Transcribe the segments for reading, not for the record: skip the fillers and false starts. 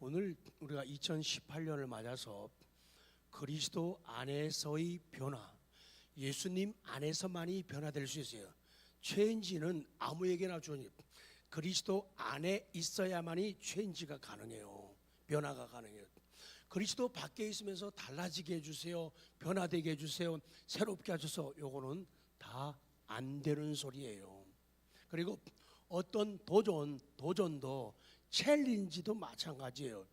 오늘 우리가 2018년을 맞아서 그리스도 안에서의 변화, 예수님 안에서만이 변화될 수 있어요. 체인지는 아무에게나 주어져요. 그리스도 안에 있어야만이 체인지가 가능해요. 변화가 가능해요. 그리스도 밖에 있으면서 달라지게 해주세요, 변화되게 해주세요, 새롭게 하셔서 요거는 다 안 되는 소리예요. 그리고 어떤 도전도 챌린지도 마찬가지예요.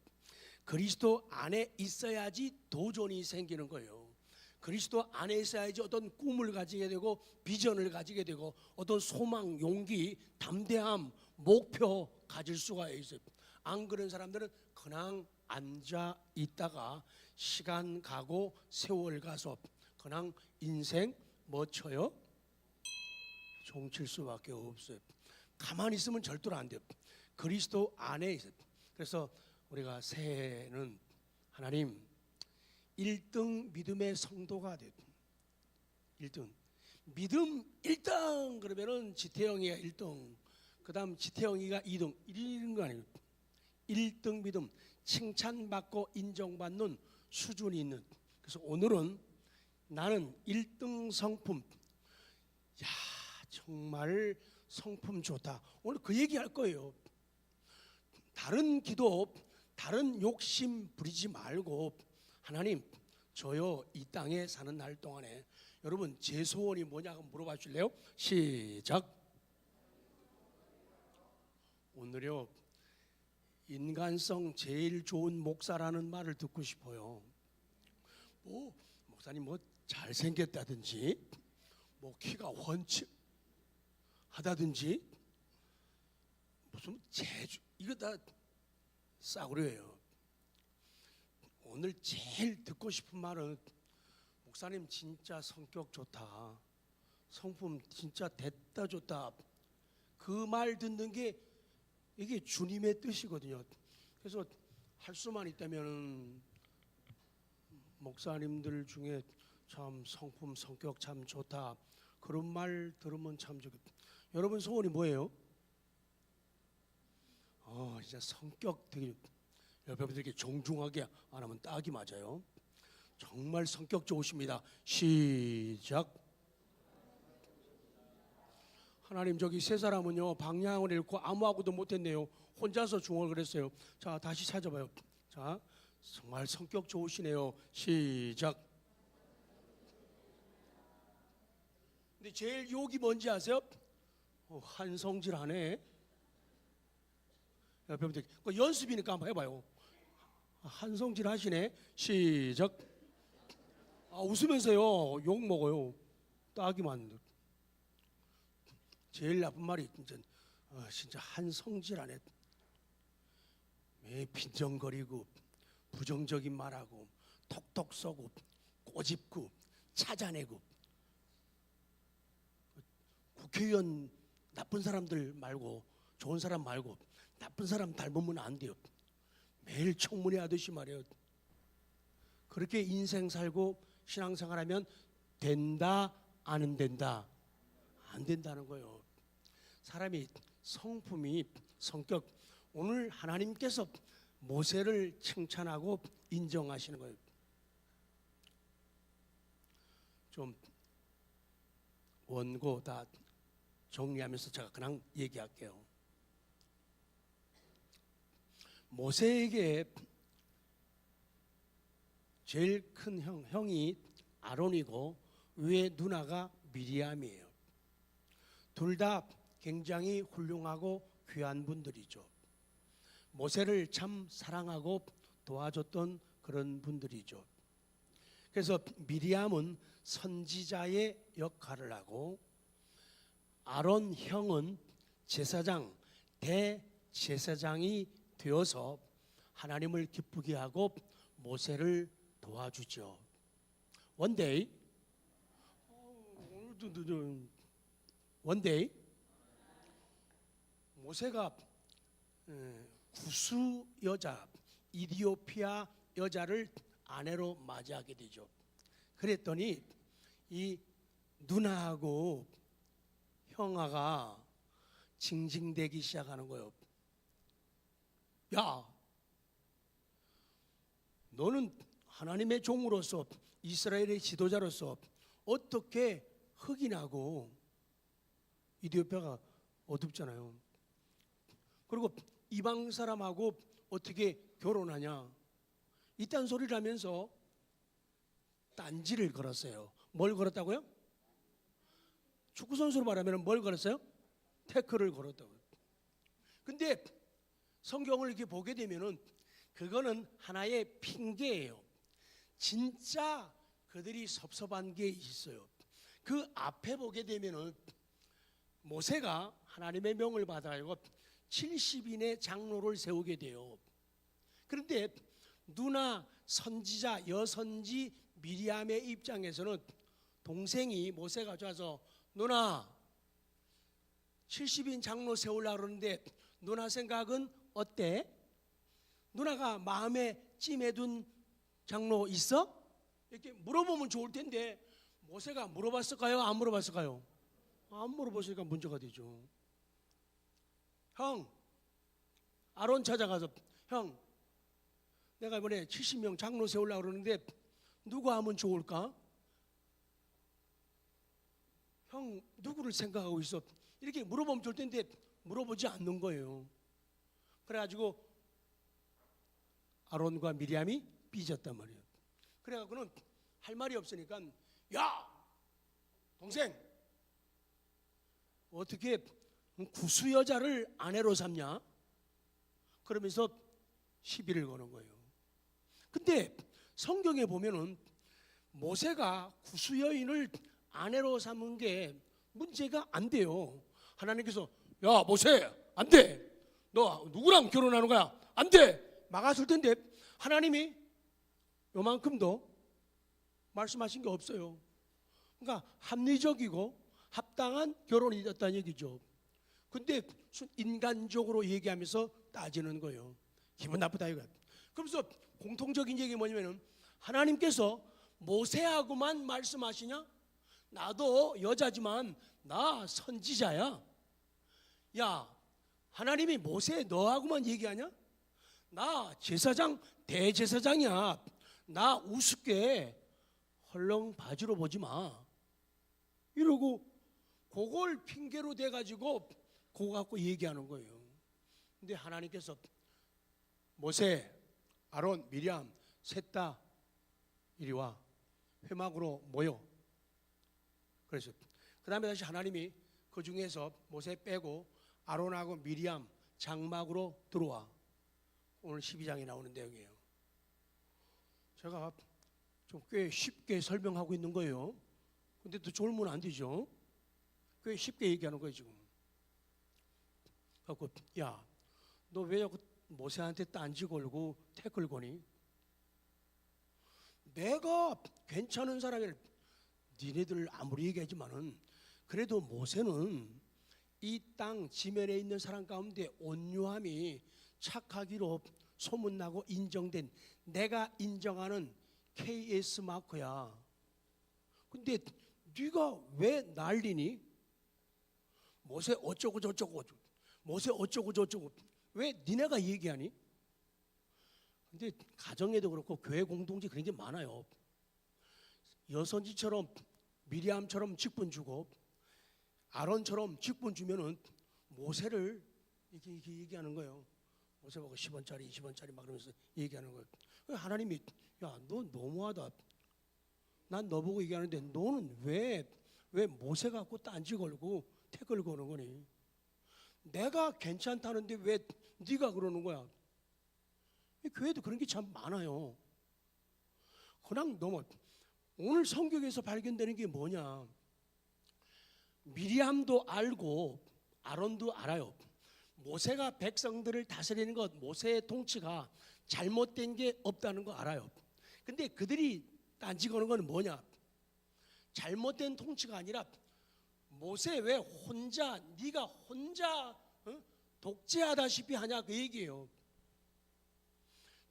그리스도 안에 있어야지 도전이 생기는 거예요. 그리스도 안에 있어야지 어떤 꿈을 가지게 되고 비전을 가지게 되고 어떤 소망, 용기, 담대함, 목표 가질 수가 있어요. 안 그런 사람들은 그냥 앉아 있다가 시간 가고 세월 가서 그냥 인생 뭐 쳐요? 종칠 수밖에 없어요. 가만히 있으면 절대로 안 돼요. 그리스도 안에 있어요. 그래서 우리가 새해에는 하나님 1등 믿음의 성도가 돼요. 1등 믿음 1등 그러면은 지태영이가 1등, 그 다음 지태영이가 2등 이런 거 아니에요. 1등 믿음, 칭찬받고 인정받는 수준이 있는. 그래서 오늘은 나는 1등 성품, 야 정말 성품 좋다, 오늘 그 얘기 할 거예요. 다른 기도, 다른 욕심 부리지 말고 하나님 저요 이 땅에 사는 날 동안에 여러분 제 소원이 뭐냐고 물어봐 주실래요? 시작. 오늘요 인간성 제일 좋은 목사라는 말을 듣고 싶어요. 뭐 목사님 뭐 잘생겼다든지 뭐 키가 훤칠하다든지 무슨 재주, 이거 다 싸구려예요. 오늘 제일 듣고 싶은 말은 목사님 진짜 성격 좋다, 성품 진짜 됐다 좋다, 그 말 듣는 게 이게 주님의 뜻이거든요. 그래서 할 수만 있다면 목사님들 중에 참 성품 성격 참 좋다 그런 말 들으면 참 좋겠다. 여러분 소원이 뭐예요? 진짜 성격 되게 여러분들에게 정중하게 안 하면 딱이 맞아요. 정말 성격 좋으십니다. 시작. 하나님 저기 세 사람은요 방향을 잃고 아무하고도 못했네요. 혼자서 중얼거렸어요. 자 다시 찾아봐요. 자 정말 성격 좋으시네요. 시작. 근데 제일 욕이 뭔지 아세요? 한성질하네. 여러분들 그 연습이니까 한번 해봐요. 한성질 하시네. 시작. 웃으면서요 욕 먹어요. 딱이 맞는. 제일 나쁜 말이 진짜 한성질하네. 매 빈정거리고 부정적인 말하고 톡톡 쏘고 꼬집고 찾아내고. 국회의원 나쁜 사람들 말고 좋은 사람 말고 나쁜 사람 닮으면 안 돼요. 매일 청문회 하듯이 말이에요. 그렇게 인생 살고 신앙생활하면 된다 안 된다? 안 된다는 거예요. 사람이 성품이 성격, 오늘 하나님께서 모세를 칭찬하고 인정하시는 거예요. 좀 원고 다 정리하면서 제가 그냥 얘기할게요. 모세에게 제일 큰 형이 아론이고 위에 누나가 미리암이에요. 둘 다 굉장히 훌륭하고 귀한 분들이죠. 모세를 참 사랑하고 도와줬던 그런 분들이죠. 그래서 미리암은 선지자의 역할을 하고 아론 형은 제사장, 대제사장이 되어서 하나님을 기쁘게 하고 모세를 도와주죠. One day 모세가 구스 여자, 이디오피아 여자를 아내로 맞이하게 되죠. 그랬더니 이 누나하고 형아가 징징대기 시작하는 거예요. 야, 너는 하나님의 종으로서 이스라엘의 지도자로서 어떻게 흑인하고 이디오피아가 어둡잖아요. 그리고 이방 사람하고 어떻게 결혼하냐, 이딴 소리를 하면서 딴지를 걸었어요. 뭘 걸었다고요? 축구선수로 말하면 뭘 걸었어요? 태클을 걸었다고요. 근데 성경을 이렇게 보게 되면은 그거는 하나의 핑계예요. 진짜 그들이 섭섭한 게 있어요. 그 앞에 보게 되면은 모세가 하나님의 명을 받아가지고 70인의 장로를 세우게 돼요. 그런데 누나 선지자 여선지 미리암의 입장에서는 동생이 모세가 좋아서 누나 70인 장로 세우려고 그러는데 누나 생각은 어때? 누나가 마음에 찜해둔 장로 있어? 이렇게 물어보면 좋을 텐데 모세가 물어봤을까요? 안 물어봤을까요? 안 물어봤으니까 문제가 되죠. 형, 아론 찾아가서 형, 내가 이번에 70명 장로 세우려고 그러는데 누구 하면 좋을까? 형, 누구를 생각하고 있어? 이렇게 물어보면 좋을 텐데 물어보지 않는 거예요. 그래가지고 아론과 미리암이 삐졌단 말이에요. 그래가지고는 할 말이 없으니까 야, 동생, 어떻게 구수 여자를 아내로 삼냐? 그러면서 시비를 거는 거예요. 근데 성경에 보면은 모세가 구수 여인을 아내로 삼은 게 문제가 안 돼요. 하나님께서 야 모세 안 돼, 너 누구랑 결혼하는 거야? 안 돼, 막았을 텐데 하나님이 요만큼도 말씀하신 게 없어요. 그러니까 합리적이고 합당한 결혼이 됐다는 얘기죠. 근데 인간적으로 얘기하면서 따지는 거예요. 기분 나쁘다 이거. 그러면서 공통적인 얘기 뭐냐면은 하나님께서 모세하고만 말씀하시냐? 나도 여자지만 나 선지자야. 야, 하나님이 모세 너하고만 얘기하냐? 나 제사장 대제사장이야. 나 우습게 헐렁 바지로 보지 마. 이러고 그걸 핑계로 대가지고 그거 갖고 얘기하는 거예요. 근데 하나님께서 모세, 아론, 미리암 셋 다 이리 와, 회막으로 모여. 그래서 그 다음에 다시 하나님이 그 중에서 모세 빼고 아론하고 미리암 장막으로 들어와. 오늘 12장에 나오는 내용이에요. 제가 좀 꽤 쉽게 설명하고 있는 거예요. 근데 또 졸면 안 되죠. 꽤 쉽게 얘기하는 거예요 지금. 그래서 야, 너 왜 모세한테 딴지 걸고 태클 거니? 내가 괜찮은 사람이, 니네들 아무리 얘기하지만은 그래도 모세는 이 땅 지면에 있는 사람 가운데 온유함이 착하기로 소문나고 인정된, 내가 인정하는 KS 마크야. 근데 네가 왜 난리니? 모세 어쩌고 저쩌고, 모세 어쩌고 저쩌고, 왜 니네가 얘기하니? 근데 가정에도 그렇고 교회 공동체 그런 게 많아요. 여선지처럼 미리암처럼 직분 주고 아론처럼 직분 주면은 모세를 이렇게 얘기하는 거예요. 모세 보고 10원짜리 20원짜리 막 그러면서 얘기하는 거예요. 하나님이 야, 너 너무하다. 난 너 보고 얘기하는데 너는 왜 모세 갖고 딴지 걸고 태클 거는 거니? 내가 괜찮다는데 왜 네가 그러는 거야? 교회도 그런 게 참 많아요. 그냥 너무 오늘 성경에서 발견되는 게 뭐냐? 미리암도 알고 아론도 알아요. 모세가 백성들을 다스리는 것, 모세의 통치가 잘못된 게 없다는 거 알아요. 근데 그들이 딴지 거는 건 뭐냐? 잘못된 통치가 아니라 모세 왜 혼자, 네가 혼자 독재하다시피 하냐 그 얘기예요.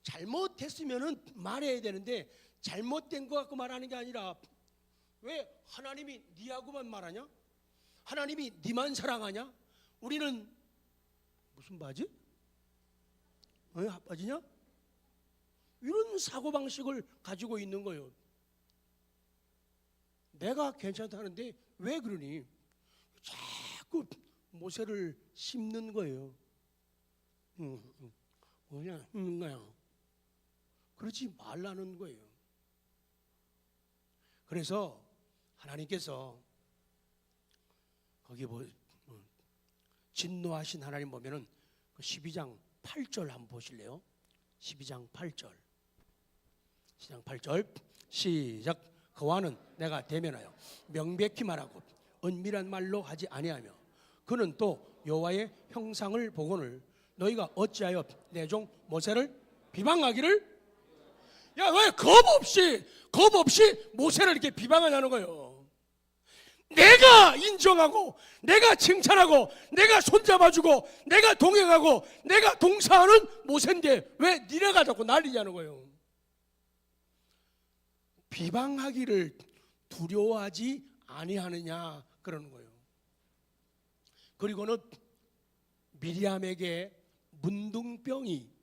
잘못했으면은 말해야 되는데 잘못된 거 갖고 말하는 게 아니라 왜 하나님이 네하고만 말하냐? 하나님이 네만 사랑하냐? 우리는 무슨 바지? 핫바지냐? 이런 사고방식을 가지고 있는 거예요. 내가 괜찮다는데 왜 그러니? 자꾸 모세를 씹는 거예요. 그냥 씹는 거야. 그러지 말라는 거예요. 그래서 하나님께서 거기 진노하신 하나님 보면은 12장 8절 한번 보실래요? 12장 8절. 12장 8절 시작. 그와는 내가 대면하여 명백히 말하고 은밀한 말로 하지 아니하며 그는 또 여호와의 형상을 보거늘 너희가 어찌하여 내 종 모세를 비방하기를? 야, 왜 겁 없이 모세를 이렇게 비방하냐는 거예요. 내가 인정하고 내가 칭찬하고 내가 손잡아주고 내가 동행하고 내가 동사하는 모세인데 왜 니네가 자꾸 난리냐는 거예요. 비방하기를 두려워하지 아니하느냐 그러는 거예요. 그리고는 미리암에게 문둥병이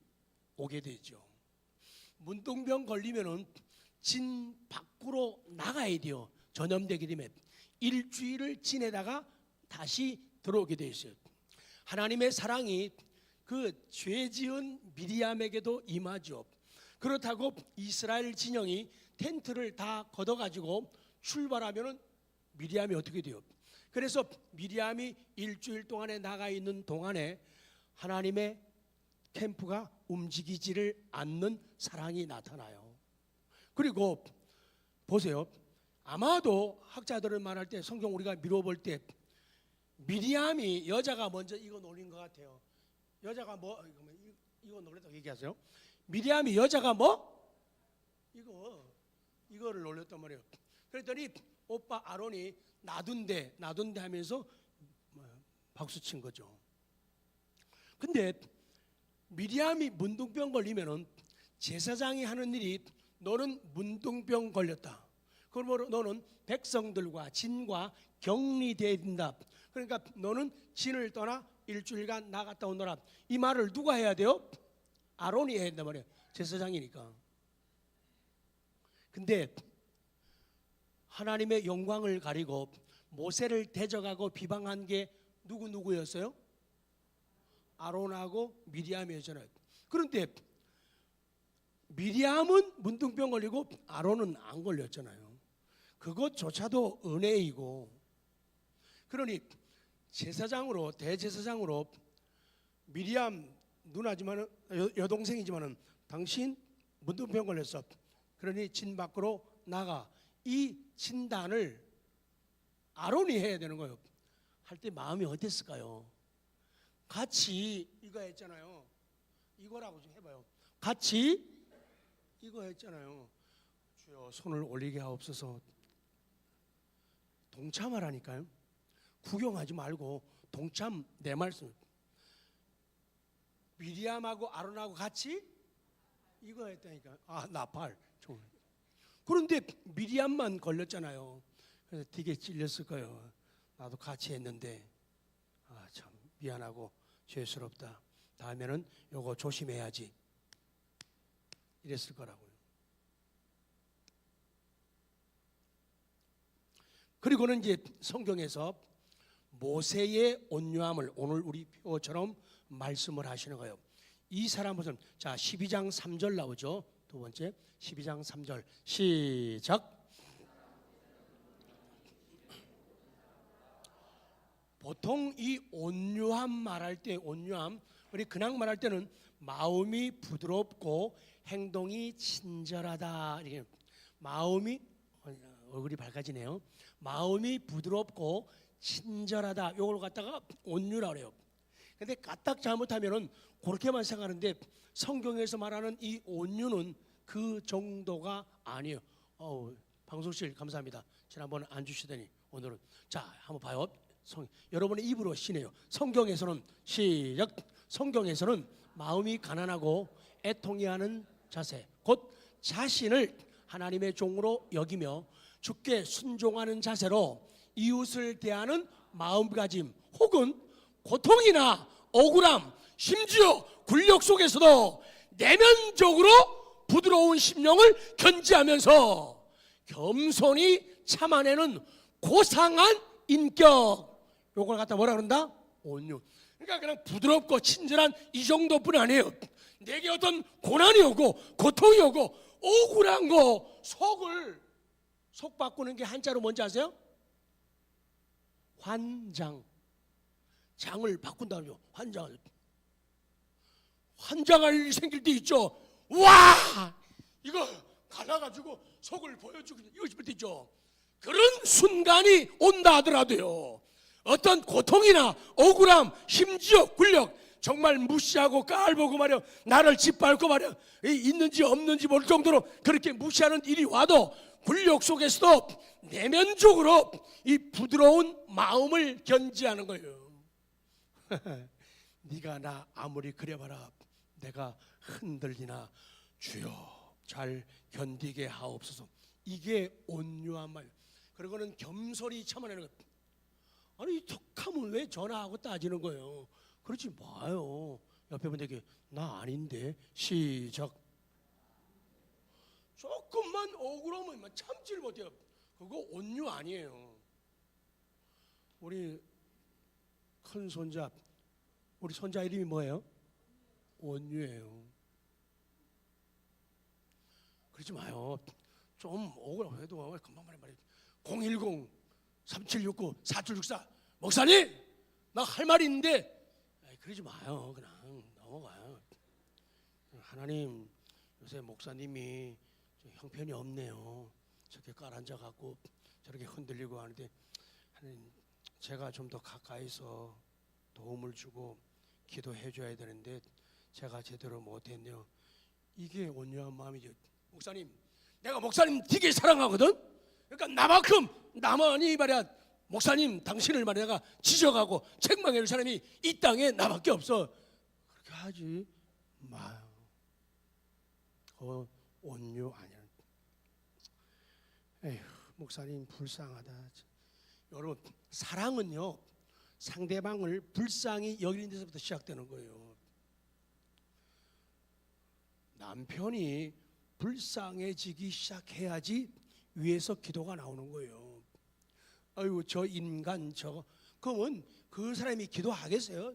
오게 되죠. 문둥병 걸리면은 진 밖으로 나가야 돼요. 전염되게 되면 일주일을 지내다가 다시 들어오게 되어 있어요. 하나님의 사랑이 그 죄지은 미리암에게도 임하죠. 그렇다고 이스라엘 진영이 텐트를 다 걷어가지고 출발하면은 미리암이 어떻게 돼요? 그래서 미리암이 일주일 동안에 나가 있는 동안에 하나님의 캠프가 움직이지를 않는 사랑이 나타나요. 그리고 보세요. 아마도 학자들은 말할 때 성경 우리가 미뤄볼 때 미리암이 여자가 먼저 이거 놀린 것 같아요. 여자가 뭐 이거 놀랬다고 얘기하세요? 미리암이 여자가 뭐 이거를 놀렸단 말이에요. 그랬더니 오빠 아론이 놔둔대 하면서 박수 친 거죠. 근데 미리암이 문둥병 걸리면은 제사장이 하는 일이 너는 문둥병 걸렸다. 그러므로 너는 백성들과 진과 격리되어야 된다. 그러니까 너는 진을 떠나 일주일간 나갔다 오너라. 이 말을 누가 해야 돼요? 아론이 해야 된단 말이에요. 제사장이니까. 근데 하나님의 영광을 가리고 모세를 대적하고 비방한 게 누구였어요? 아론하고 미리암이었잖아요. 그런데 미리암은 문둥병 걸리고 아론은 안 걸렸잖아요. 그것조차도 은혜이고. 그러니 제사장으로 대제사장으로 미리암 누나지만은 여동생이지만은 당신 문둥병 걸렸어. 그러니 진 밖으로 나가. 이 진단을 아론이 해야 되는 거예요. 할 때 마음이 어땠을까요? 같이 이거 했잖아요. 이거라고 좀 해봐요. 같이 이거 했잖아요. 주여 손을 올리게 하옵소서. 동참하라니까요. 구경하지 말고 동참. 내 말씀. 미리암하고 아론하고 같이 이거 했다니까. 나팔. 그런데 미리암만 걸렸잖아요. 그래서 되게 찔렸을 거예요. 나도 같이 했는데 참 미안하고 죄스럽다. 다음에는 요거 조심해야지. 이랬을 거라고요. 그리고는 이제 성경에서 모세의 온유함을 오늘 우리 표처럼 말씀을 하시는 거예요. 이 사람은 자 12장 3절 나오죠. 두 번째 12장 3절 시작. 보통 이 온유함 말할 때 온유함 우리 그냥 말할 때는 마음이 부드럽고 행동이 친절하다. 이렇게 마음이 얼굴이 밝아지네요. 마음이 부드럽고 친절하다. 이걸 갖다가 온유라고 그래요. 근데 까딱 잘못하면은 그렇게만 생각하는데 성경에서 말하는 이 온유는 그 정도가 아니에요. 방송실 감사합니다. 지난번에 안 주시더니 오늘은 자 한번 봐요. 여러분의 입으로 시네요. 성경에서는 시작. 성경에서는 마음이 가난하고 애통해하는 자세, 곧 자신을 하나님의 종으로 여기며 주께 순종하는 자세로 이웃을 대하는 마음가짐 혹은 고통이나 억울함 심지어 굴욕 속에서도 내면적으로 부드러운 심령을 견지하면서 겸손히 참아내는 고상한 인격, 요걸 갖다 뭐라 그런다? 온유. 그러니까 그냥 부드럽고 친절한 이 정도뿐 아니에요. 내게 어떤 고난이 오고 고통이 오고 억울한 거 속 바꾸는 게 한자로 뭔지 아세요? 환장. 장을 바꾼다고요. 환장할 일이 생길 때 있죠. 와, 이거 갈라가지고 속을 보여주고 이거 싶을 때 있죠. 그런 순간이 온다 하더라도요, 어떤 고통이나 억울함, 심지어 굴력, 정말 무시하고 깔보고 말이야, 나를 짓밟고 말이야, 있는지 없는지 모를 정도로 그렇게 무시하는 일이 와도 굴력 속에서도 내면적으로 이 부드러운 마음을 견지하는 거예요. 네가 나 아무리 그래봐라 내가 흔들리나 주여 잘 견디게 하옵소서. 이게 온유한 말. 그리고는 겸손히 참아내는 것. 아니 툭하면 왜 전화하고 따지는 거예요? 그러지 마요. 옆에 분에게 나 아닌데. 시작. 조금만 억울하면 참지를 못해요. 그거 온유 아니에요. 우리 큰 손자, 우리 손자 이름이 뭐예요? 온유예요. 그러지 마요. 좀 억울해도 금방 말해. 010-3769-4764 목사님 나 할 말이 있는데, 그러지 마요. 그냥 넘어가요. 하나님 요새 목사님이 형편이 없네요. 저렇게 깔아앉아갖고 저렇게 흔들리고 하는데 하나님 제가 좀 더 가까이서 도움을 주고 기도해 줘야 되는데 제가 제대로 못했네요. 이게 온유한 마음이죠. 목사님 내가 목사님 되게 사랑하거든. 그러니까 나만이 말이야 목사님 당신을 말이야 내가 지적하고 책망해 줄 사람이 이 땅에 나밖에 없어. 그렇게 하지 마요. 온유 아니야. 에휴 목사님 불쌍하다. 여러분 사랑은요 상대방을 불쌍히 여기는 데서부터 시작되는 거예요. 남편이 불쌍해지기 시작해야지 위에서 기도가 나오는 거예요. 아이고 저 인간 저거. 그러면 그 사람이 기도하겠어요?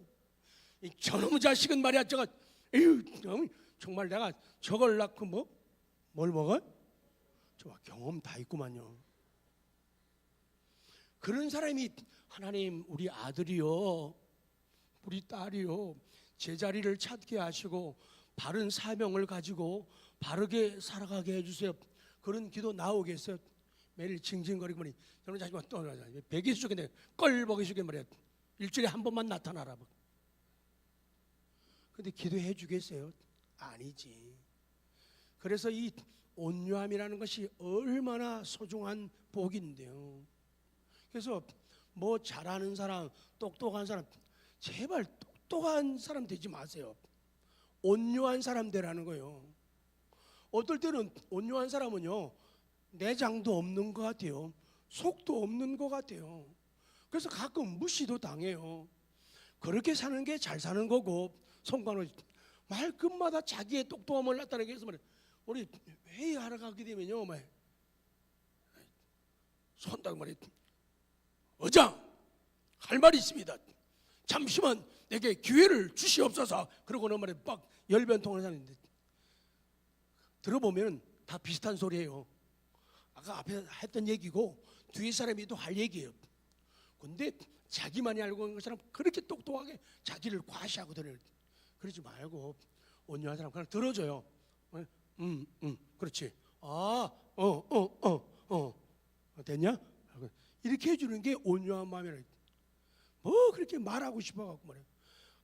저놈의 자식은 말이야 저거 에휴 정말 내가 저걸 낳고 뭘 먹어? 저 경험 다 있구만요. 그런 사람이 하나님 우리 아들이요 우리 딸이요 제자리를 찾게 하시고 바른 사명을 가지고 바르게 살아가게 해주세요. 그런 기도 나오겠어요? 매일 징징거리고 말이 저는 자식만 또 베개 속에 껄벅이 속에 말이야 일주일에 한 번만 나타나라. 근데 기도해 주겠어요? 아니지. 그래서 이 온유함이라는 것이 얼마나 소중한 복인데요. 그래서 뭐 잘하는 사람, 똑똑한 사람, 제발 똑똑한 사람 되지 마세요. 온유한 사람 되라는 거예요. 어떨 때는 온유한 사람은요 내장도 없는 것 같아요. 속도 없는 것 같아요. 그래서 가끔 무시도 당해요. 그렇게 사는 게 잘 사는 거고, 송관호 말끝마다 자기의 똑똑함을 나타내기 위해서 말이에요. 우리 회의하러 가게 되면요 손딱 말이에요. 의장 할 말이 있습니다. 잠시만 내게 기회를 주시옵소서. 그러고는 말이에요 막 열변통을 하는데 들어보면 다 비슷한 소리예요. 아까 앞에 했던 얘기고 뒤에 사람이 또 할 얘기예요. 근데 자기만이 알고 있는 것처럼 그렇게 똑똑하게 자기를 과시하고 들어요. 그러지 말고 온유한 사람 그냥 들어줘요. 그렇지. 됐냐? 이렇게 해주는 게 온유한 마음이라. 뭐 그렇게 말하고 싶어갖고 말이야.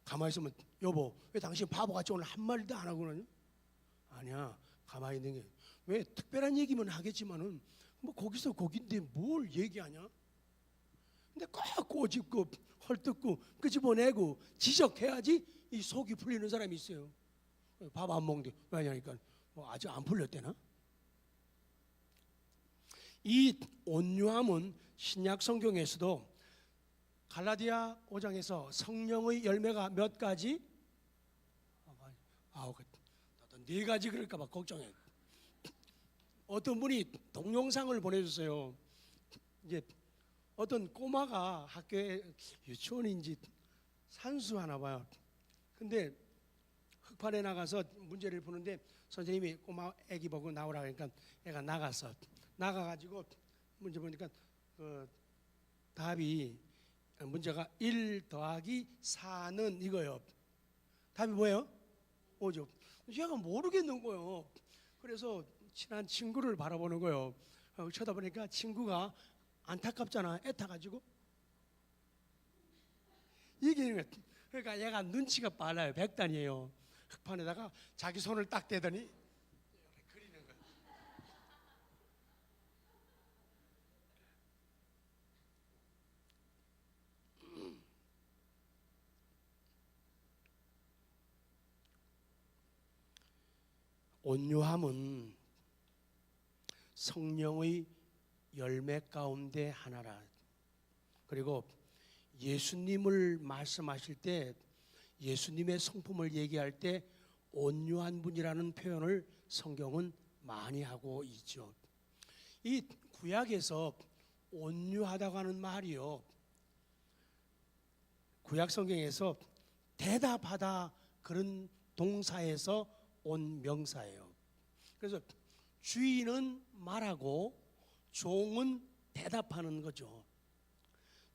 가만히 있으면 여보 왜 당신 바보같이 오늘 한 마디도 안 하고 그러냐? 아니야. 가만히 있는 게 왜 특별한 얘기면 하겠지만은 뭐 거기서 거긴데 뭘 얘기하냐? 근데 꼭 꼬집고 헐뜯고 끄집어내고 지적해야지 이 속이 풀리는 사람이 있어요. 밥 안 먹는데 왜냐니까 뭐 아직 안 풀렸대나? 이 온유함은 신약 성경에서도 갈라디아 5장에서 성령의 열매가 몇 가지? 9가지. 네 가지 그럴까 봐 걱정해. 어떤 분이 동영상을 보내줬어요. 이제 어떤 꼬마가 학교에 유치원인지 산수하나 봐요. 근데 흑판에 나가서 문제를 푸는데 선생님이 꼬마 애기 보고 나오라 그러니까 애가 나가가지고 문제 보니까 답이 문제가 1 더하기 4는 이거요. 답이 뭐예요? 5죠. 얘가 모르겠는 거예요. 그래서 친한 친구를 바라보는 거예요. 쳐다보니까 친구가 안타깝잖아. 애타가지고 이기는 거예요. 그러니까 얘가 눈치가 빨라요. 백단이에요. 흑판에다가 자기 손을 딱 대더니 그리는 거예요. 온유함은 성령의 열매 가운데 하나라. 그리고 예수님을 말씀하실 때 예수님의 성품을 얘기할 때 온유한 분이라는 표현을 성경은 많이 하고 있죠. 이 구약에서 온유하다고 하는 말이요, 구약 성경에서 대답하다 그런 동사에서 온 명사예요. 그래서 주인은 말하고 종은 대답하는 거죠.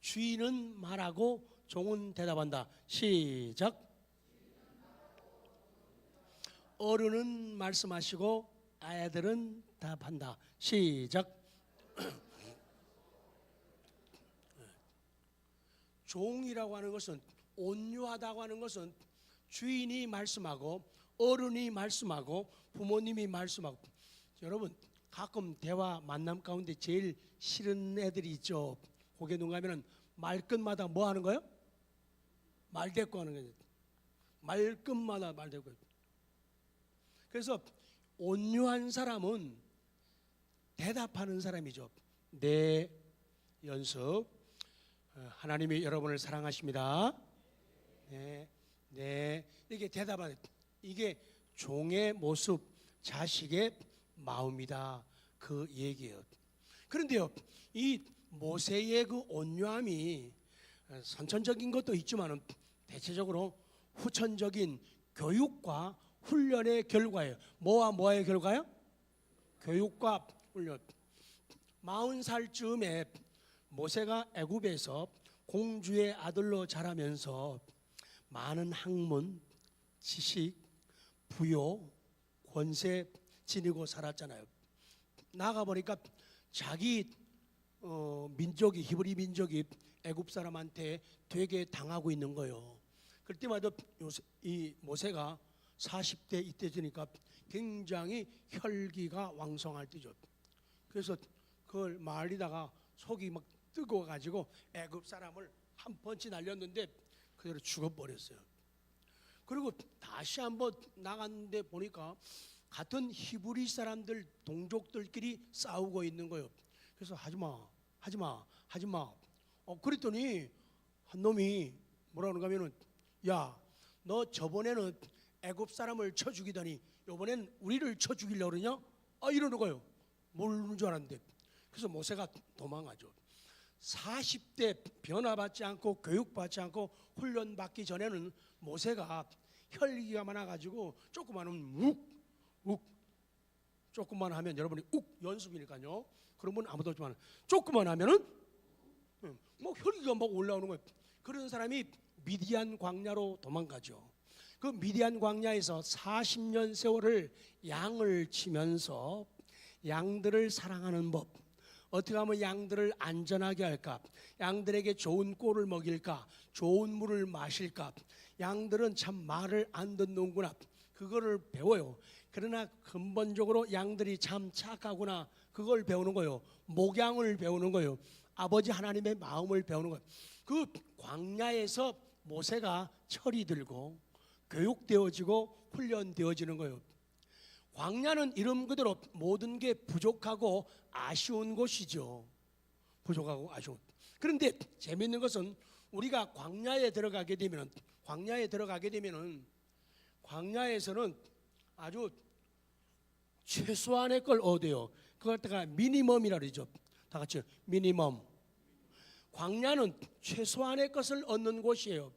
주인은 말하고 종은 대답한다. 시작. 어른은 말씀하시고 아이들은 답한다. 시작. 종이라고 하는 것은, 온유하다고 하는 것은 주인이 말씀하고 어른이 말씀하고 부모님이 말씀하고. 여러분 가끔 대화 만남 가운데 제일 싫은 애들이 있죠. 고개 눈 감으면 말끝마다 뭐 하는 거예요? 말대꾸 하는 거예요. 말끝마다 말대꾸. 그래서 온유한 사람은 대답하는 사람이죠. 네, 연습. 하나님이 여러분을 사랑하십니다. 네, 네. 이게 대답하는, 이게 종의 모습, 자식의 마음이다, 그 얘기예요. 그런데요, 이 모세의 그 온유함이 선천적인 것도 있지만 대체적으로 후천적인 교육과 훈련의 결과예요. 뭐와 뭐의 결과요? 교육과 훈련. 40살쯤에 모세가 애굽에서 공주의 아들로 자라면서 많은 학문, 지식, 부요, 권세 지니고 살았잖아요. 나가보니까 자기 민족이, 히브리 민족이 애굽 사람한테 되게 당하고 있는 거예요. 그때마다 이 모세가 40대 이때 되니까 굉장히 혈기가 왕성할 때죠. 그래서 그걸 말리다가 속이 막 뜨거워가지고 애굽 사람을 한 펀치 날렸는데 그대로 죽어버렸어요. 그리고 다시 한번 나갔는데 보니까 같은 히브리 사람들, 동족들끼리 싸우고 있는 거예요. 그래서 하지마, 하지마, 하지마. 그랬더니 한 놈이 뭐라 그러는가 하면은, 야, 너 저번에는 애굽 사람을 쳐 죽이더니 이번엔 우리를 쳐 죽이려고 그러냐? 이러는 거예요. 모르는 줄 알았는데. 그래서 모세가 도망가죠. 40대 변화받지 않고 교육받지 않고 훈련받기 전에는 모세가 혈기가 많아가지고 조금만 하면 욱 조금만 하면, 여러분이 욱 연습이니까요. 그러면 아무도 없지만 조금만 하면은 뭐 혈기가 막 올라오는 거예요. 그런 사람이 미디안 광야로 도망가죠. 그 미디안 광야에서 40년 세월을 양을 치면서 양들을 사랑하는 법, 어떻게 하면 양들을 안전하게 할까, 양들에게 좋은 꼴을 먹일까, 좋은 물을 마실까, 양들은 참 말을 안 듣는구나, 그거를 배워요. 그러나 근본적으로 양들이 참 착하구나, 그걸 배우는 거예요. 목양을 배우는 거예요. 아버지 하나님의 마음을 배우는 거예요. 그 광야에서 모세가 철이 들고 교육되어지고 훈련되어지는 거예요. 광야는 이름 그대로 모든 게 부족하고 아쉬운 곳이죠. 부족하고 아쉬운. 그런데 재미있는 것은 우리가 광야에 들어가게 되면은 광야에서는 아주 최소한의 걸 얻어요. 그걸 갖다가 미니멈이라 그러죠. 다 같이 미니멈. 광야는 최소한의 것을 얻는 곳이에요.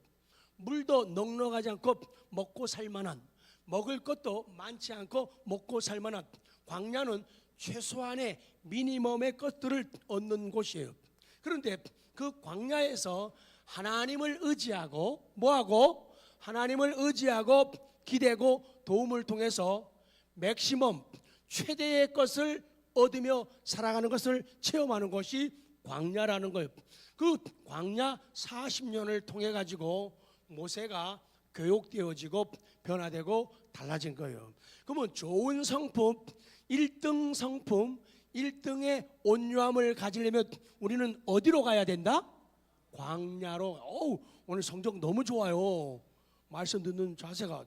물도 넉넉하지 않고 먹고 살만한, 먹을 것도 많지 않고 먹고 살만한, 광야는 최소한의 미니멈의 것들을 얻는 곳이에요. 그런데 그 광야에서 하나님을 의지하고 뭐하고? 하나님을 의지하고 기대고 도움을 통해서 맥시멈, 최대의 것을 얻으며 살아가는 것을 체험하는 것이 광야라는 거예요. 그 광야 40년을 통해 가지고 모세가 교육되어지고 변화되고 달라진 거예요. 그러면 좋은 성품, 1등 성품, 1등의 온유함을 가지려면 우리는 어디로 가야 된다? 광야로. 오늘 성적 너무 좋아요. 말씀 듣는 자세가.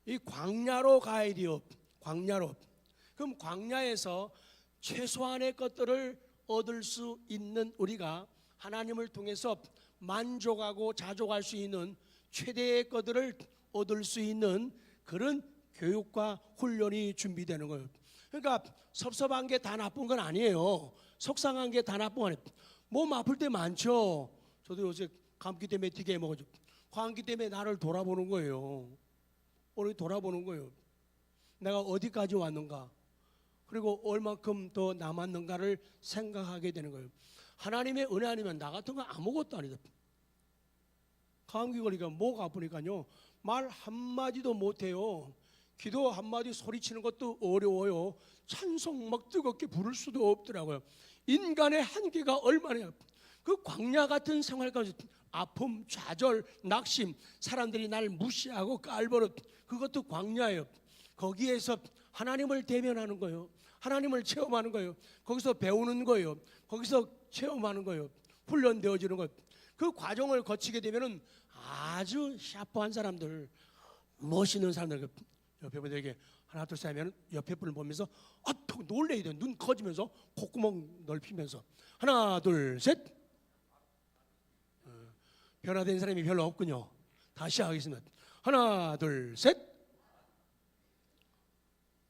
이 광야로 가야 돼요. 광야로. 그럼 광야에서 최소한의 것들을 얻을 수 있는 우리가 하나님을 통해서 만족하고 자족할 수 있는 최대의 것들을 얻을 수 있는 그런 교육과 훈련이 준비되는 거예요. 그러니까 섭섭한 게 다 나쁜 건 아니에요. 속상한 게 다 나쁜 건 아니에요. 몸 아플 때 많죠. 저도 요새 감기 때문에 되게 먹어죠. 감기 때문에 나를 돌아보는 거예요. 오늘 돌아보는 거예요. 내가 어디까지 왔는가, 그리고 얼만큼 더 남았는가를 생각하게 되는 거예요. 하나님의 은혜 아니면 나 같은 건 아무것도 아니다. 감기 걸리니까 목 아프니까요 말 한마디도 못해요. 기도 한마디 소리치는 것도 어려워요. 찬송 막 뜨겁게 부를 수도 없더라고요. 인간의 한계가 얼마나, 그 광야 같은 생활까지 아픔, 좌절, 낙심, 사람들이 날 무시하고 깔버릇, 그것도 광야예요. 거기에서 하나님을 대면하는 거예요. 하나님을 체험하는 거예요. 거기서 배우는 거예요. 거기서 체험하는 거예요. 훈련되어지는 거예요. 그 과정을 거치게 되면은 아주 샤프한 사람들, 멋있는 사람들, 옆에 분들에게 하나 둘 셋 하면 옆에 분을 보면서 놀래야 돼. 눈 커지면서 콧구멍 넓히면서 하나 둘 셋. 변화된 사람이 별로 없군요. 다시 하겠습니다. 하나 둘 셋.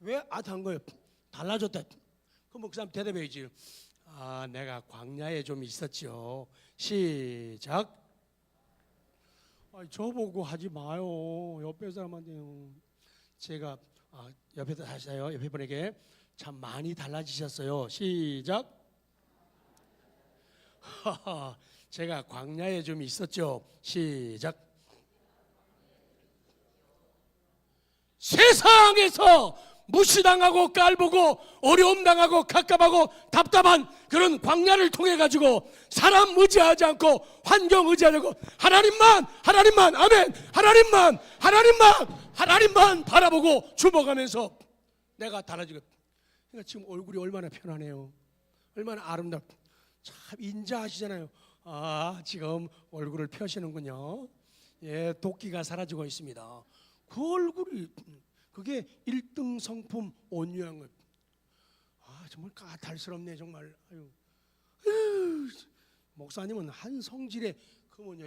왜 한 거예요? 달라졌다. 그럼 그 사람 대답해야지. 내가 광야에 좀 있었죠. 시작. 저보고 하지 마요. 옆에 사람한테요. 제가 옆에 다시 해요. 옆에 분에게 참 많이 달라지셨어요. 시작. 제가 광야에 좀 있었죠. 시작. 세상에서 무시당하고 깔보고 어려움 당하고 갑갑하고 답답한 그런 광야를 통해 가지고 사람 의지하지 않고 환경 의지하지 않고 하나님만 아멘, 하나님만 바라보고 죽어가면서 내가 달라지고. 그러니까 지금 얼굴이 얼마나 편하네요. 얼마나 아름답고 참 인자하시잖아요. 지금 얼굴을 펴시는군요. 예, 도끼가 사라지고 있습니다. 그 얼굴이, 그게 1등 성품 온유한 것. 정말 까탈스럽네 정말. 목사님은 한 성질에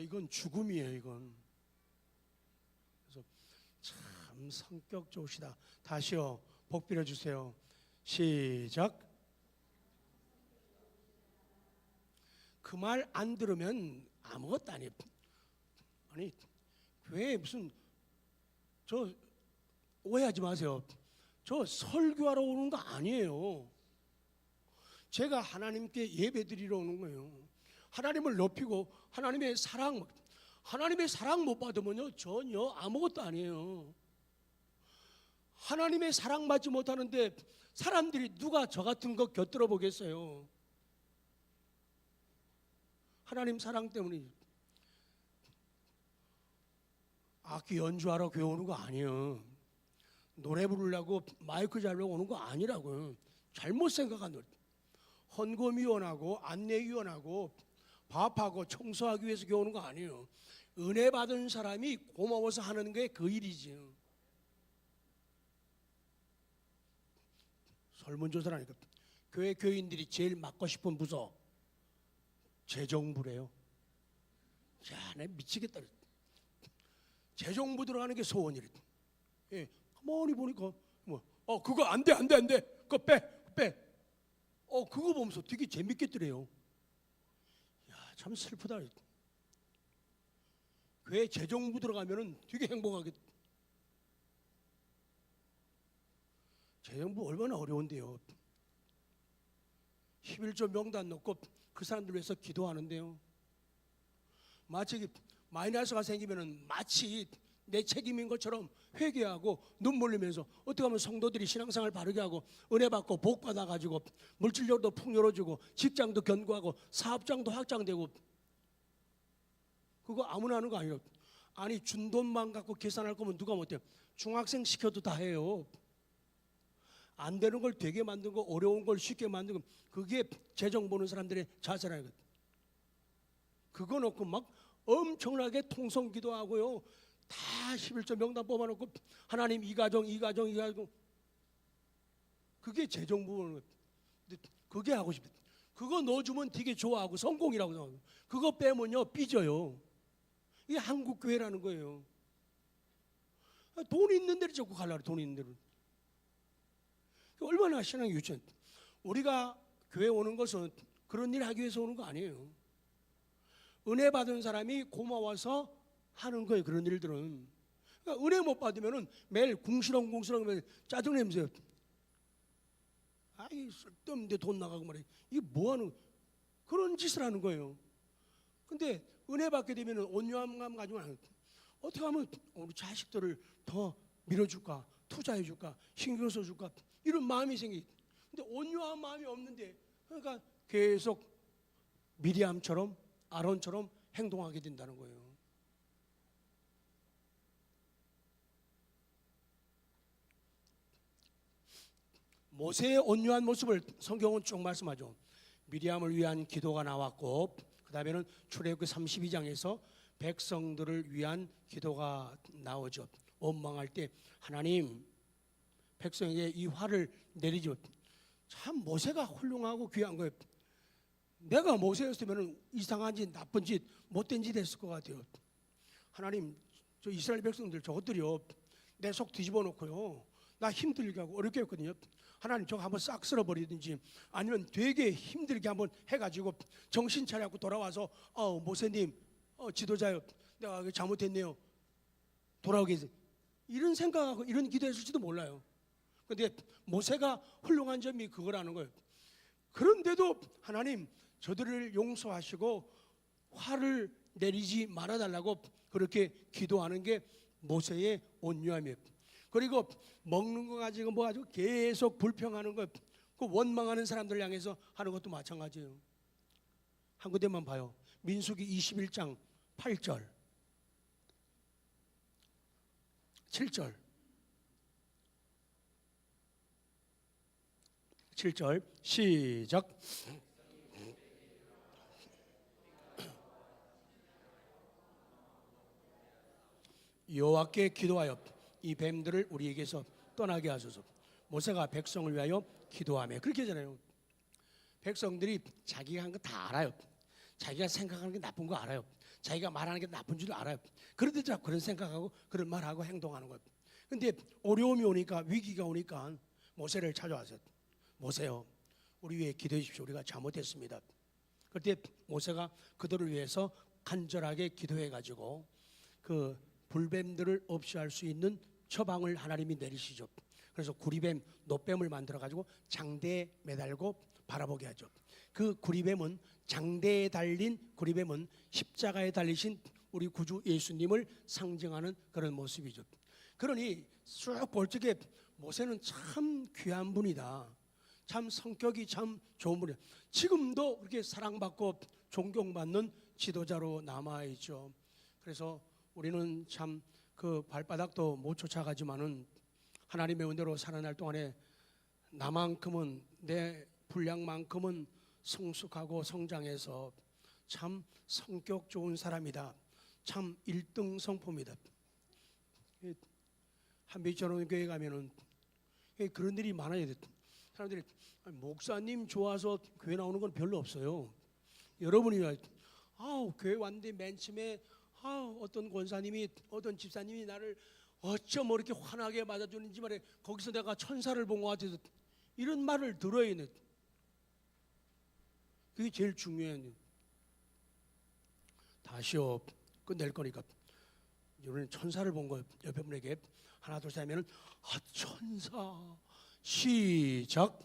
이건 죽음이에요. 이건. 그래서 참 성격 좋으시다. 다시요. 복 빌어 주세요. 시작. 그 말 안 들으면 아무것도 아니에요. 아니 교회에 무슨 오해하지 마세요. 저 설교하러 오는 거 아니에요. 제가 하나님께 예배드리러 오는 거예요. 하나님을 높이고 하나님의 사랑 못 받으면요 전혀 아무것도 아니에요. 하나님의 사랑 받지 못하는데 사람들이 누가 저 같은 거 곁들여 보겠어요. 하나님 사랑 때문에. 악기 연주하러 교회 오는 거 아니에요. 노래 부르려고 마이크 잡으려고 오는 거 아니라고요. 잘못 생각한 노래. 헌금위원하고 안내위원하고 밥하고 청소하기 위해서 교회 오는 거 아니에요. 은혜 받은 사람이 고마워서 하는 게 그 일이지요. 설문조사라니까. 교회 교인들이 제일 맡고 싶은 부서 재정부래요. 야, 내 미치겠다. 재정부 들어가는 게 소원이래. 예, 가만히 보니까 그거 안 돼, 안 돼, 안 돼. 그거 빼, 빼. 그거 보면서 되게 재밌겠더래요. 야, 참 슬프다. 교회 재정부 들어가면은 되게 행복하겠. 재정부 얼마나 어려운데요. 11조 명단 넣고 그 사람들 위해서 기도하는데요. 마치 마이너스가 생기면은 마치 내 책임인 것처럼 회개하고 눈물 흘리면서 어떻게 하면 성도들이 신앙생활 바르게 하고 은혜 받고 복 받아가지고 물질력도 풍요로워지고 직장도 견고하고 사업장도 확장되고, 그거 아무나 하는 거 아니에요. 아니 준 돈만 갖고 계산할 거면 누가 못해요. 중학생 시켜도 다 해요. 안 되는 걸 되게 만들고 어려운 걸 쉽게 만들고, 그게 재정 보는 사람들의 자세라는 것. 그거 놓고 막 엄청나게 통성 기도하고요. 다 11조 명단 뽑아놓고 하나님 이 가정 그게 재정부 보는 것. 그게 하고 싶어요. 그거 넣어주면 되게 좋아하고 성공이라고 생각하고, 그거 빼면요 삐져요. 이게 한국 교회라는 거예요. 돈 있는 데로 자꾸 가려고. 돈 있는 데로. 얼마나 신앙이 유치한. 우리가 교회 오는 것은 그런 일 하기 위해서 오는 거 아니에요. 은혜 받은 사람이 고마워서 하는 거예요. 그런 일들은. 그러니까 은혜 못 받으면은 매일 궁시렁 짜증 냄새요. 아이 쓸데없는데 돈 나가고 말이야. 이게 뭐하는 그런 짓을 하는 거예요. 근데 은혜 받게 되면은 온유함 가지고 어떻게 하면 우리 자식들을 더 밀어줄까, 투자해줄까, 신경 써줄까, 이런 마음이 생기. 근데 온유한 마음이 없는데, 그러니까 계속 미리암처럼 아론처럼 행동하게 된다는 거예요. 모세의 온유한 모습을 성경은 쭉 말씀하죠. 미리암을 위한 기도가 나왔고, 그 다음에는 출애굽기 32장에서 백성들을 위한 기도가 나오죠. 원망할 때 하나님 백성에게 이 화를 내리죠. 참 모세가 훌륭하고 귀한 거예요. 내가 모세였으면 이상한 짓, 나쁜 짓, 못된 짓 했을 것 같아요. 하나님, 저 이스라엘 백성들 저것들이요, 내 속 뒤집어 놓고요, 나 힘들게 하고 어렵게 했거든요. 하나님 저거 한번 싹 쓸어버리든지, 아니면 되게 힘들게 한번 해가지고 정신 차려갖고 돌아와서 모세님, 지도자요, 내가 잘못했네요, 돌아오게 해서, 이런 생각하고 이런 기도했을지도 몰라요. 근데 모세가 훌륭한 점이 그거라는 거예요. 그런데도 하나님 저들을 용서하시고 화를 내리지 말아달라고 그렇게 기도하는 게 모세의 온유함이에요. 그리고 먹는 거 가지고 뭐 가지고 계속 불평하는 것, 그 원망하는 사람들 향해서 하는 것도 마찬가지예요. 한 군데만 봐요. 민수기 21장 8절 7절 7절 시작. 여호와께 기도하여 이 뱀들을 우리에게서 떠나게 하소서. 모세가 백성을 위하여 기도하며, 그렇게 하잖아요. 백성들이 자기가 한 거 다 알아요. 자기가 생각하는 게 나쁜 거 알아요. 자기가 말하는 게 나쁜 줄 알아요. 그런데 자꾸 그런 생각하고 그런 말하고 행동하는 거예요. 근데 어려움이 오니까, 위기가 오니까 모세를 찾아와서, 모세요, 우리 위해 기도해 주십시오. 우리가 잘못했습니다. 그때 모세가 그들을 위해서 간절하게 기도해 가지고 그 불뱀들을 없이 할 수 있는 처방을 하나님이 내리시죠. 그래서 구리뱀, 놋뱀을 만들어 가지고 장대에 매달고 바라보게 하죠. 그 구리뱀은, 장대에 달린 구리뱀은 십자가에 달리신 우리 구주 예수님을 상징하는 그런 모습이죠. 그러니 쭉 볼 적에 모세는 참 귀한 분이다, 참 성격이 참 좋은 분이다. 지금도 그렇게 사랑받고 존경받는 지도자로 남아있죠. 그래서 우리는 참 그 발바닥도 못 쫓아가지만은 하나님의 은혜로 살아날 동안에 나만큼은, 내 분량만큼은 성숙하고 성장해서 참 성격 좋은 사람이다, 참 1등 성품이다. 한빛처럼 교회 가면은 그런 일이 많아요. 사람들이 목사님 좋아서 교회 나오는 건 별로 없어요. 여러분이 교회 왔는데 맨 처음에 어떤 권사님이, 어떤 집사님이 나를 어쩜 이렇게 환하게 맞아주는지 말이야. 거기서 내가 천사를 본 것 같아서 이런 말을 들어야 돼. 그게 제일 중요한. 다시요 끝낼 거니까 여러분 천사를 본 거 옆에 분에게 하나 둘 셋 하면은 천사 시작.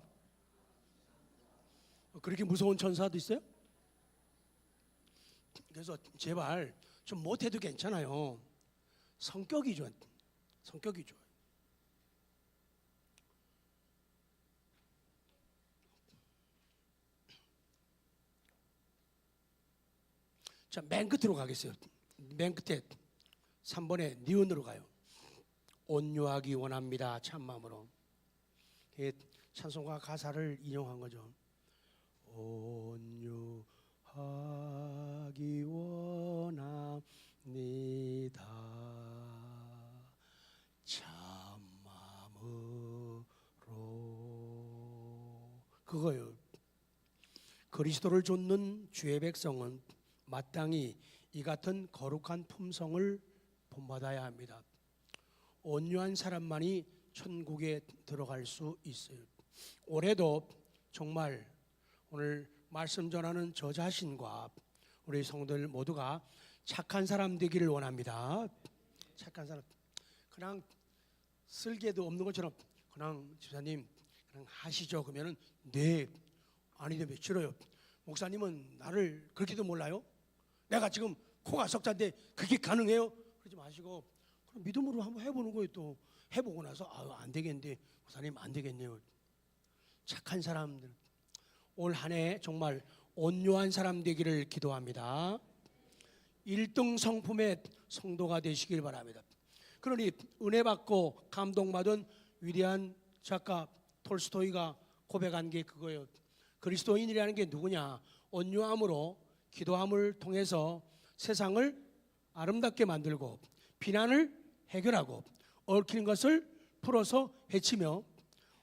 그렇게 무서운 천사도 있어요? 그래서 제발 좀 못해도 괜찮아요. 성격이 좋아. 성격이 좋아. 자, 맨 끝으로 가겠어요. 맨 끝에 3번에 니은으로 가요. 온유하기 원합니다. 참마음으로. 찬송가 가사를 인용한 거죠. 온유하기 원합니다. 참마음으로. 그거요. 그리스도를 좇는 주의 백성은 마땅히 이 같은 거룩한 품성을 본받아야 합니다. 온유한 사람만이 천국에 들어갈 수 있어요. 올해도 정말 오늘 말씀 전하는 저 자신과 우리 성도들 모두가 착한 사람 되기를 원합니다. 착한 사람. 그냥 쓸개도 없는 것처럼 그냥 집사님 그냥 하시죠. 그러면은 네 아니 되면 싫어요. 목사님은 나를 그렇게도 몰라요? 내가 지금 코가 석자인데 그게 가능해요? 그러지 마시고 그럼 믿음으로 한번 해보는 거예요. 또 해보고 나서 안 되겠는데 목사님 안 되겠네요. 착한 사람들 올 한 해 정말 온유한 사람 되기를 기도합니다. 1등 성품의 성도가 되시길 바랍니다. 그러니 은혜 받고 감동받은 위대한 작가 톨스토이가 고백한 게 그거예요. 그리스도인이라는 게 누구냐? 온유함으로 기도함을 통해서 세상을 아름답게 만들고 비난을 해결하고 얽힌 것을 풀어서 헤치며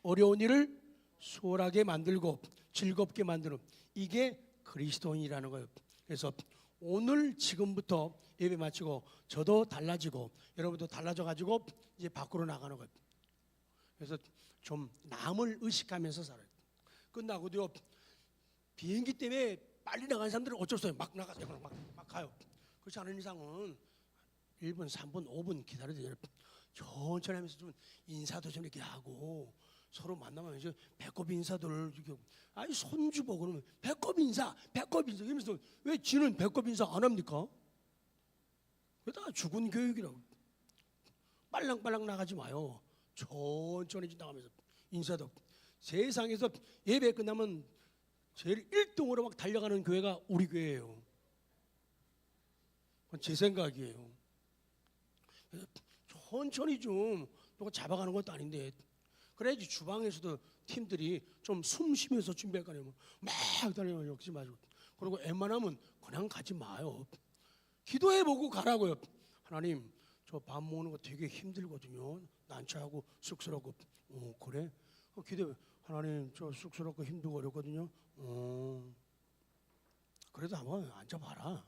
어려운 일을 수월하게 만들고 즐겁게 만드는 이게 그리스도인이라는 거예요. 그래서 오늘 지금부터 예배 마치고 저도 달라지고 여러분도 달라져 가지고 이제 밖으로 나가는 거예요. 그래서 좀 남을 의식하면서 살아요. 끝나고도요 비행기 때문에 빨리 나가는 사람들은 어쩔 수 없어요. 막 나가서 막 가요. 그렇지 않은 이상은 1분, 3분, 5분 기다려야 돼요. 천천히 하면서 좀 인사도 좀 이렇게 하고 서로 만나면 이제 배꼽 인사들 이렇게 아니 손주보 그러면 배꼽 인사 이러면서 왜 지는 배꼽 인사 안 합니까? 그게 다 죽은 교육이라고. 빨랑빨랑 나가지 마요. 천천히 지나가면서 인사도. 세상에서 예배 끝나면 제일 1등으로 막 달려가는 교회가 우리 교회예요. 그건 제 생각이에요. 그래서 천천히 좀 누가 잡아가는 것도 아닌데 그래야지 주방에서도 팀들이 좀 숨 쉬면서 준비할 거 아니에요. 막 달려가면 역시 마시고 그리고 웬만하면 그냥 가지 마요. 기도해보고 가라고요. 하나님 저 밥 먹는 거 되게 힘들거든요. 난처하고 쑥스럽고 그래? 기도해. 하나님 저 쑥스럽고 힘들고 어렵거든요. 그래도 한번 앉아봐라.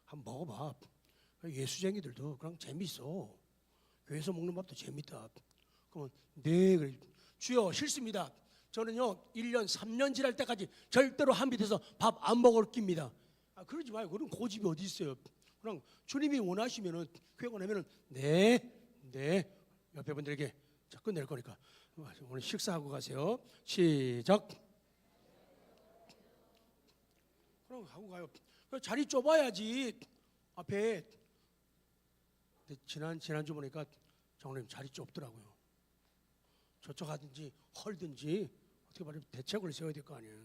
한번 먹어봐. 예수쟁이들도 그냥 재밌어. 교회에서 먹는 밥도 재밌다. 그러면 네 그래. 주여 싫습니다. 저는요 1년 3년 지날 때까지 절대로 한 밑에서 밥 안 먹을 깁니다. 그러지 마요. 그런 고집이 어디 있어요. 그냥 주님이 원하시면은 교회가 오면은 네 옆에 분들에게 자 끝낼 거니까 오늘 식사하고 가세요. 시작. 그럼 하고 가요. 자리 좁아야지. 앞에 지난주 보니까 장로님 자리 좁더라고요. 저쪽 하든지 헐든지 어떻게 말하면 대책을 세워야 될 거 아니에요.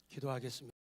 기도하겠습니다.